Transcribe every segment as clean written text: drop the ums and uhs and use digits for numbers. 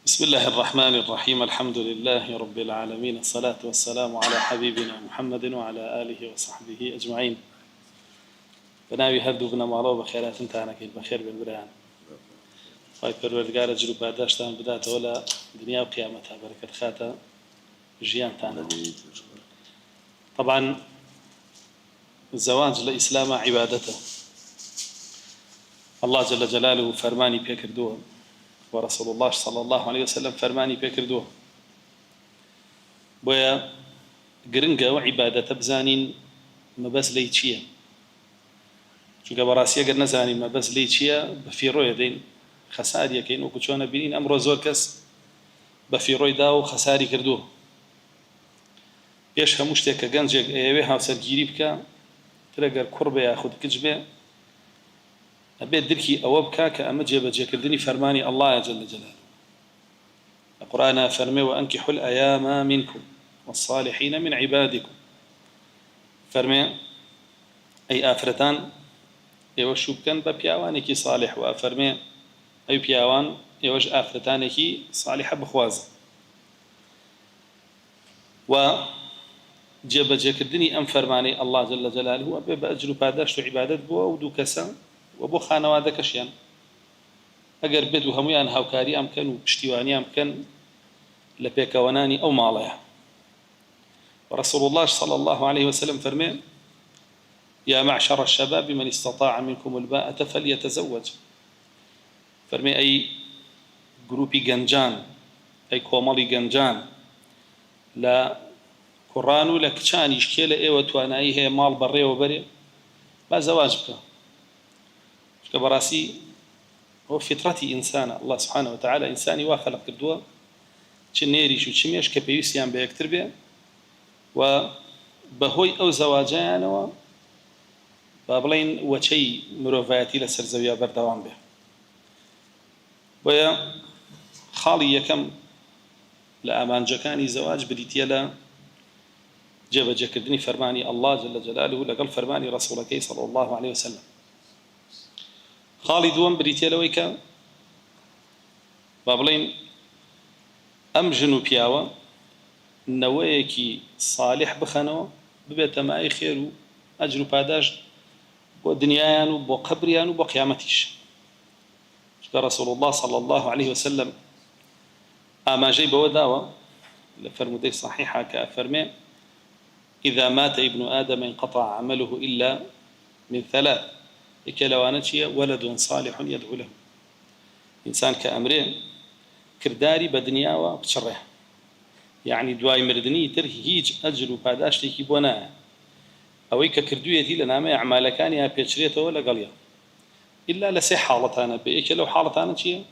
بسم الله الرحمن الرحيم. الحمد لله رب العالمين، الصلاة والسلام على حبيبنا محمد وعلى آله وصحبه أجمعين. بناوي هردو بنا مالو بخيرات انتانا كيف بخير بالبريان خواهي پروردگار جروب داشتان بدات ولا دنيا وقيامتها بركة خاتا جيان تانا. طبعا الزواج لإسلام عبادته، الله جل جلاله فرماني بيكردوه، ورسول الله صلى الله عليه وسلم فرماني بيكردوه. بويا گرنگە و عیبادەتە بزانین مەبەست لێی چییە، چونکە بەڕاستی ئەگەر نەزانین مەبەست لێی چییە بەفیڕۆیە دەین خەساریەکەین. وەکو چۆنە بینین ئەمڕۆ زۆر کەس بەفیڕۆی دا و خەساری کردووە. پێش هەموو شتێک کە گەنجێک ئەیەوێ هاوسەرگیری بکە، تر ئەگەر کوڕ بێ یاخود کچ بێ، ئەبێت درکی ئەوە بکە کە ئەمە جێبەجێکردنی فەرمانی ئەڵڵایە جەل جەلاله. القرآن فرمي وأنكحوا الأيام منكم والصالحين من عبادكم. فرمي أي آفرتان يوشوب كان ببياوانك صالح، وأفرمي أي بياوان يوش آفرتانك صالحة بخواز. وجب جكردني أم فرماني الله جل جلاله وأبي بأجر باداشت عبادت بو ودو كسا وبو خانواده كشيان. ئەگەر بێت و هەمویان هاوکاری ئەمکەن و پشتیوانی ئەمکەن لە پێکەوەنانی ئەو ماڵەیە. ورسول الله صلى الله عليه وسلم فرمي يا معشر الشباب من استطاع منكم الباءة فليتزوج. فرمي أي جروبي جنجان، أي كومالي جنجان لا قرآن ولا كشان يشكيل إيه وتواناي هي مال بري وبري لا زواج بك كبراسي. هو فطرتي إنسان، الله سبحانه وتعالى إنساني وخلق الدوا تشنيري شو تشميش كبيوسيان بيكتر به وبهوي أو زواجان و بابلين وشي مروفاتي لسر زويا بردوان به. ويا خالي يكم لأمان جكاني زواج بديتي لا جاب جكردني فرماني الله جل جلاله لقل فرماني رسولك صلى الله عليه وسلم. خالي دوم بريتيا لويكا بابلين أمجنو بياوا نويكي صالح بخنو ببيت ماي خير أجرو باداج بو دنيايان وبو قبريان وبو قيامتيش. رسول الله صلى الله عليه وسلم أما جاي بوداوا لفرمودي صحيحة كأفرمي إذا مات ابن آدم انقطع عمله إلا من ثلاث إكلوانتي ولد صالح يدعو له. إنسان كأمرين كرداري بدنيا وبشره، يعني دواي مردني تر هيج أجر وباداشتي بونا أو إيك كردويتي لنامي أعمالكان يا بيشريته ولا قليا إلا لسي حالتانا بإيك لو حالتانا شيء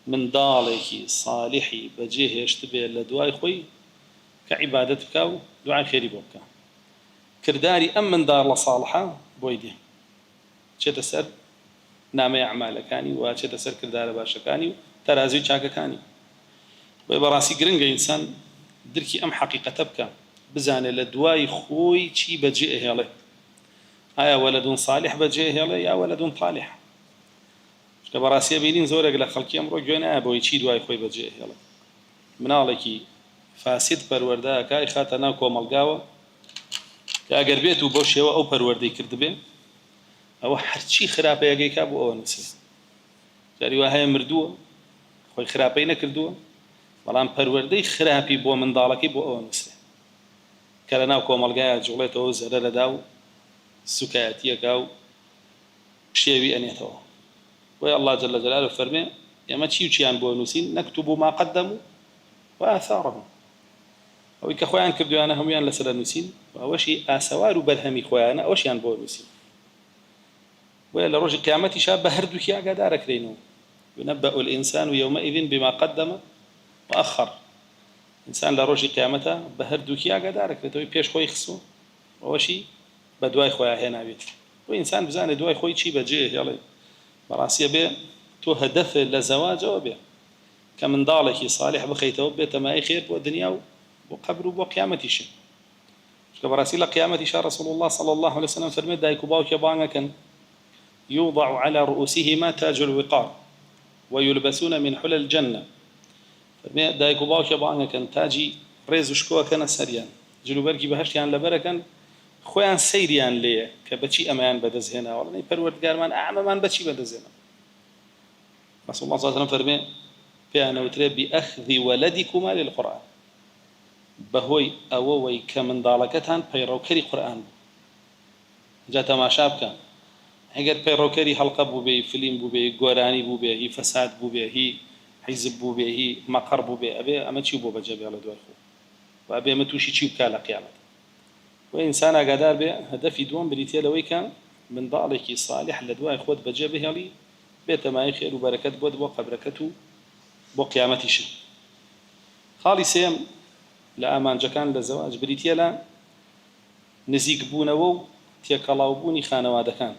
من ضالك صالحي بجيه يشتبه لدواي خوي كعبادتك ودعاء خيري بوكا كرداري أم من دار لصالحة بويدي چێتە سەر نامەی ئەعمالەکانی و چێتە سەر کردارە باشەکانی و تەرازوی چاکەکانی. بۆیە بەڕاستی گرنگە ئینسان درکی ئەم حەقیقەتە بکە، بزانێت لە دوای خۆی چی بەجێ ئەهێڵێ. ئایا وەلەدون صالح بەجێ ئەهێڵێ یا وەلەدون طالح؟ کە بەڕاستی بینین زۆرێک لە خەڵکی ئەمڕۆ گوێ نایە بۆی چی دوای خۆی بەجێ ئەهێڵێ. مناڵێکی فاسد پەروەردەکای خاتە ناو کۆمەڵگاوە کە ئەگەر بێت و بۆ شێوە ئەو پەروەردەی کردبێ ئەوە هەرچی خراپەیەگەیکا بۆ ئەوە نووسێ. جاری وا هەیە مردووە خۆی خراپەی نەکردووە، بەڵام پەروەردەی خراپی بۆ منداڵەکەی بۆ ئەوە نووسێ کە لە ناو کۆمەڵگایە جوڵێتەوە زەرە لەدا و سوکایەتیەکا و شێوی ئەنێتەوە. بۆیە الله جل جلاله فەرمێ ئێمە چی و چیان بۆ نووسین نەکتوب ما قدموا وآثارهم. ئەوەی کە خۆیان کردویانە هەمویان لەسەر نووسین و ئەوەشی ئاسەوار و بەرهەمی خۆیانە ئەوەشیان بۆ نووسین. وإلى رجل قيامتي شاب هردوك يا قدارك لينو ينبأ الإنسان يومئذ بما قدم وأخر. إنسان لرجل قيامته بهردوك يا قدارك لتوي بيش خوي خصو وشي بدواي خويا هنا بيت. وإنسان بزان دواي خوي شي بجيه يلا براسيه به تو هدف لزواج وبه كمن ضالك صالح بخيته بيت ما خير والدنيا وقبر وقيامتي شيء. كبراسي لقيامتي شاء رسول الله صلى الله عليه وسلم فرمي دايكو باوك يبانا كان يوضع على رؤوسهما تاج الوقار ويلبسون من حلى الجنة فەرمێ دایک و باوکێ بانگەکەن تاجی ڕێز و شکۆکەنە سەریان جلوبەرگی بەهەشتیان لەبەرەکەن خۆیان سەیریان لێیە کە بەچی ئەمەیان بەدەستهێناوەڵی پەروەردگارمان ئەمەمان بەچی بەدەستهێنا رسول الله صلى الله عليه وسلم فەرمێ پێیانەوترێ بئەخذی وەلەدیکما للقورآن بەهۆی ئەوەوەی کە منداڵەکەتان پەیڕەوکەری قورئان بوو جا تەماشا بکەن ئەگەر پەیڕەوکەری هەڵقە بوو بێ فیلم بوو بێ گۆرانی بوو بێ هی فەساد بوو بێ هی حیزب بوو بێ هی مەقەڕ بوو بێ ئەبێ ئەمە چی بوو بەجێ بێ لە دوای خۆ و ئەبێ ئەمە تووشی چی بکا لە قیامەت و ئینسان ئاگادار بێ هەدەفی دووەم بریتە لەوەی کە منداڵێکی صالح لە دوای خۆت بەجێ بهێڵی بێتە مای خێر و بەرەکەت بۆت بۆ قەبرەکەت و بۆ قیامەتیش خاڵی سێم لە ئامانجەکان لە زەواج بریتە لە نزیک بوونەوە و تێکەڵاوبوونی خانەوادەکان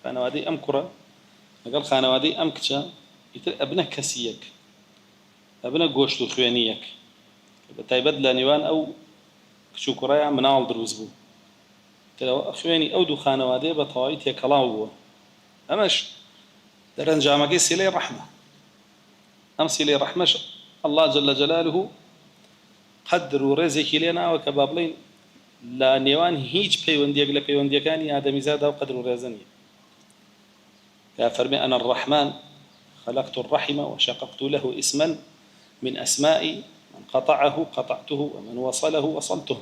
خانەوادەی ئەم کوڕە لەگەڵ خانەوادەی ئەم کچە ئیتر ئەبنە کەسیەک ئەبنە گۆشت و خوێنیەک بە تایبەت لە نێوان ئەو کچ و کوڕەیان مناڵ دروست بوو خوێنی ئەو دوو خانەوادەیە بە تەواوی تێکەڵاو بووە ئەمەش دەرەنجامەکەی سیلەی ڕەحمە ئەم سیلەی ڕەحمەش الله جل جلاله قدر و ڕێزێکی لێ ناوە کە با بڵێن لە نێوان هیچ پەیوەندیەک لە پەیوەندیەکانی ئادەمیزادا و قدر و ڕێزە نیە کە فەرمێ أنا الرحمن خلقت الرحم وشققت له اسما من أسمائي من قطعه قطعته ومن وصله وصلته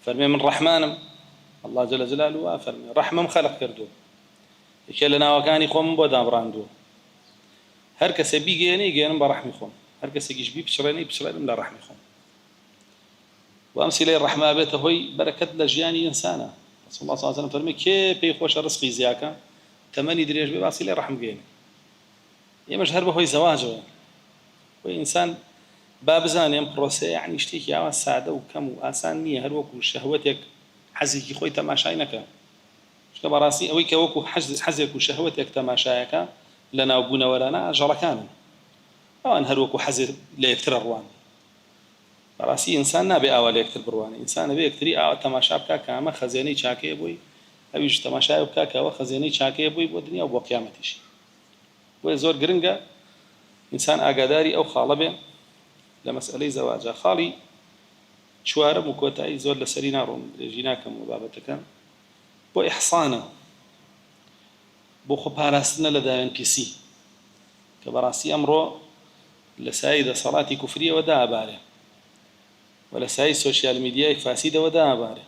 فەرمێ من ڕەحمانم الله جل جلاله فەرمێ ڕەحمەم خەلق کردووە یەکێ لە ناوەکانی خۆم بۆ دابڕاندووە هەر کەسێ بیگەێنێ گەێنم بە ڕەحمی خۆم هەر کەسێکیش بپچڕێنێ پچڕێنم لە ڕەحمی خۆم وام سیلەی ڕەحمە بێتە هۆی بەرەکەت لە ژیانی ئینسانە رسول الله صلی الله عليه وسلم فەرمێ کێ پێی خۆشە ڕزقی زیاکە تەمەنی درێژ بێ با سیلەی ڕەحم بگەێنێ ئێمەش هەر بەهۆی زەواجەوە وی ئینسان با بزانێ ئەم پرۆسەیە یعنی شتێکی ئاوا سادە و کەم و ئاسان نییە هەر وەکو شەهوەتێک حەزێکی خۆی تەماشای نەکە چکە بەڕاستی ئەوەی کە وەکو حەزێک و شەهوەتێک تەماشایەکە لە ناوبوونەوەرانە ژەڕەکانن ئەوان هەر وەکو حەزێک لە یەکترە ڕوان بەڕاستی ئینسان نابێ ئاوا لە یەکتر بڕوانێ ئینسان ئەبێ یەکتری ئاوا تەماشا بکا کە ئەمە خەزێنەی چاکەیە بۆی ئەویش تەماشای بکا کە ئەوە خەزێنەی چاکەیە بۆی بۆ دنیا و بۆ قیامەتیشی بۆیە زۆر گرنگە ئینسان ئاگاداری ئەو خاڵە بێ لە مەسئلەی زەواجە خاڵی چوارەم و کۆتایی زۆر لەسەری ناڕۆم درێژی ناکەم و بابەتەکە بۆ ئیحسانە بۆ خۆپاراستنە لە داوێن پیسی کە بەڕاستی ئەمڕۆ لە سای دەسەڵاتی کوفریەوە دابارێ و لە سای سۆشیال میدیای فاسیدەوە دابارێ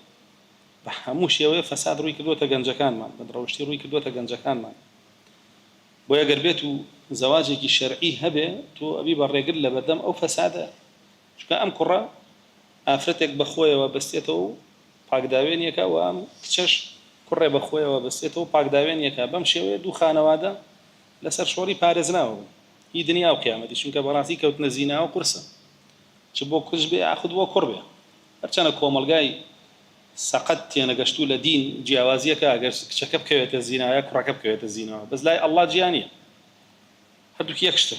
بە هەموو شێوەیە فەساد ڕووی کردووەتە گەنجەکانمان بە دڕەوشتی ڕووی کردووەتە گەنجەکانمان بۆ ئەگەر بێت و زەواجێکی شەرعی هەبێ تۆ ئەبی بە ڕێگر لە بەردەم ئەو فەسادە چکە ئەم کوڕە ئافرەتێک بەخۆیەوە بەستێتەوە و پاکداوێنیەکە و ئەم کچەش کوڕێ بەخۆیەوە بەستێتەوە و پاکداوێنیەکە بەم شێوەیە دوو خانەوادە لەسەر شۆڕی پارێزراوە هی دنیا و قیامەتی چونکە بەڕاستی کەوتنە زینا و قورسە چ بۆ کچ بێ ئاخود بۆ کوڕ بێ هەرچەنە کۆمەلگای سەقەت تێنەگەشتوو لە دین جیاوازیەکە ئەگەر کچەکە بکەوێتە زینایە کوڕەکە بکەوێتە زینەوە بەس لای ئەڵڵا جیانیە هەردووکی یەک شتە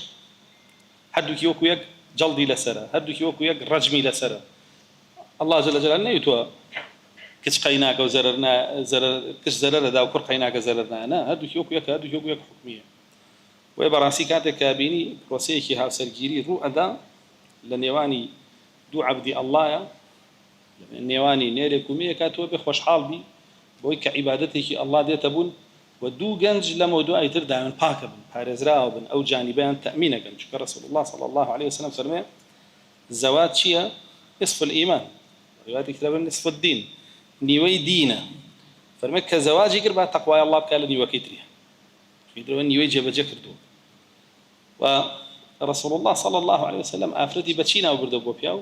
هەردووکی وەکو یەک جەڵدی لەسەرە هەردووکی وەکو یەک ڕەجمی لەسەرە الله جل جلاله نەیتووە کچ قەیناکە و کچ زەرەرەدا و کوڕ قەیناکە زەرەرنا نا هەردووکی وەکو یەک هەردووکی وەکو یەک حکمیە وێ بەڕاستی کاتێک کە بینی پرۆسەیەکی هاوسەرگیری ڕوو ئەدا لە نێوانی دوو عەبدی ئەڵڵایە نێوانی نێرێک و مەیەکە تۆ بێ خۆشحاڵ بی بۆی کە عیبادەتێکی ئەڵڵا دێتە بوون و دوو گەنج لەمە دوای تر داوێن پاکە بن پارێزراوە بن ئەو جانیبیان تەأمینەکەن چونکە رسول الله صلی الله عليه وسلم فەرمێ زەواج چییە؟ نصف الإيمان رواية كتاب نصف الدين نيوي دينا فرمك كزواجي قربا تقوى الله بكال نيوي كيتريا يدرون نيوي جيب جكردو ورسول الله صلى الله عليه وسلم أفردي بتشينا وبردو بوبياو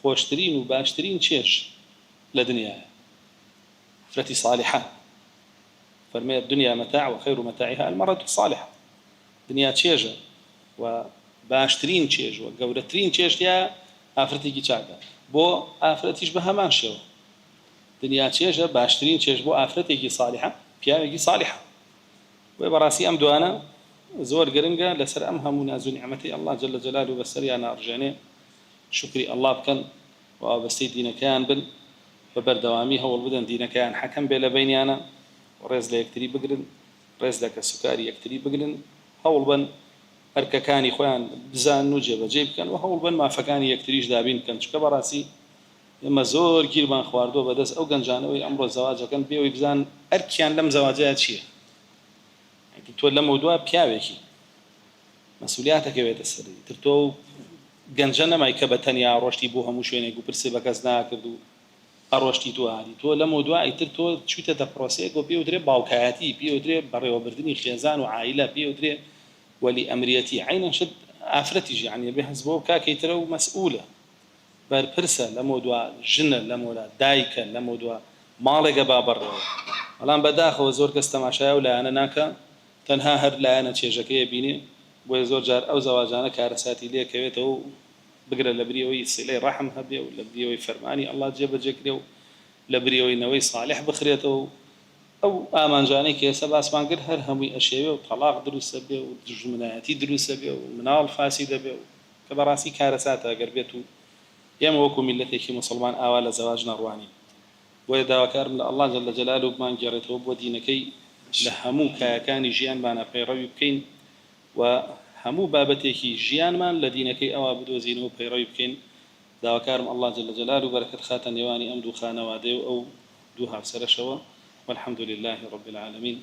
خوشترين وباشترين تشيش لدنيا أفرتي صالحة فرمي الدنيا متاع وخير متاعها المرأة الصالحة دنيا تشيجة وباشترين تشيج وقورترين تشيج يا ئافرەتێکی چاکە بۆ ئافرەتیش بە هەمان شێوە دنیا چێژە باشترین چێژ بۆ ئافرەتێکی صالحە پیاوێکی صالحە وێ بەڕاستی ئەم دوانە زۆر گرنگە لەسەر ئەم هەموو ناز و نیعمەتی الله جل جلاله بەسەریان ئەڕژێنێ شکری الله بکەن و وابەستەی دینەکەیان بن بە بەردەوامی هەوڵ بدەن دینەکەیان حەکەم بێ لە بینیانە ڕێز لە یەکتری بگرن ڕێز لە کەسوکاری یەکتری بگرن هەوڵ بن ئەرکەکانی خۆیان بزان و جێبەجێ بکەن و هەوڵ بن مافەکانی یەکتریش دابین بکەن چکە بەڕاستی ئێمە زۆر گیرمان خواردووە بەدەست ئەو گەنجانەوەی ئەمڕۆ زەواجەکەن بێەوەی بزان ئەرکیان لەم زەواجەیە چییە تۆ لەمە دووە پیاوێکی مەسئولیاتەکەوێتە سەری تر تۆ گەنجە نەمای کە بە تەنیا ڕۆشتی بۆ هەموو شوێنێک و پرسێ بە کەس ناکرد و ئەڕۆشتی تو هانی تۆ لەمە دووە ئیتر تۆ چویتە پرۆسەیەک و پێوترێ باوکایەتی پێوترێ بەڕێوەبردننی خێزان و عائیلە پێوترێ وەلی ئەمریەتی عینەن شت ئافرەتیژی عنی بێ حەز بۆ کاکەیترە و مەسئولە بەرپرسە لەمە دووە ژنە لەمەولا دایکە لەمە دووە ماڵێکە با بەڕێوە بەڵام بەداخەوە زۆر کەس تەماشایە و لایەنە ناکە تەنها هەر لایەنە چێژەکەیە بینێ بۆیە زۆر جار ئەو زەواجانە کارەساتی لێکەوێتەوە و بگرە لە بریەوەی سلەی ڕەحم هەبێ و لە بریەوەی فەرمانی ئەڵڵا جێبەجێکرێ و لە بریەوەی نەوەی ساڵح بخرێتەوە ئەو ئامانجانەی کە ئێستا باسمان کرد هەر هەمووی ئەشێوێ و تەلاق دروستە بێ و دژمنایەتی دروستە بێ و مناڵ فاسی دەبێ و کە بەڕاستی کارەساتە ئەگەر بێت و ئێمە وەکو میلەتێکی مسلمان ئاوا لە زەواج نەڕوانی بۆیە داواکارم لە ئەڵڵا جەل جەلالوه بمان گێڕێتەوە بۆ دینەکەی لە هەموو کایەکانی ژیانمانە پەیڕەوی بکەین و هەموو بابەتێکی ژیانمان لە دینەکەی ئەوە بدۆزینەوە و پەیڕەوی بکەین داواکارم ئەڵڵا جەل جەلالوه بەرەکەت خاتە نێوانی ئەم دوو خانەوادەی و ئەو دوو هاوسەرەشەوە والحمد لله رب العالمين